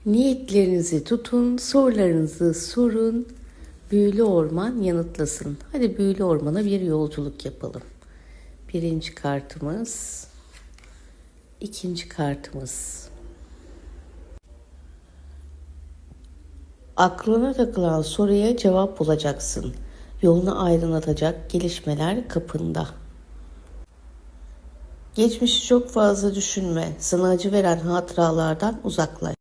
Niyetlerinizi tutun, sorularınızı sorun. Büyülü orman yanıtlasın. Hadi büyülü ormana bir yolculuk yapalım. Birinci kartımız, ikinci kartımız. Aklına takılan soruya cevap bulacaksın. Yolunu aydınlatacak gelişmeler kapında. Geçmişi çok fazla düşünme. Sana acı veren hatıralardan uzaklaş.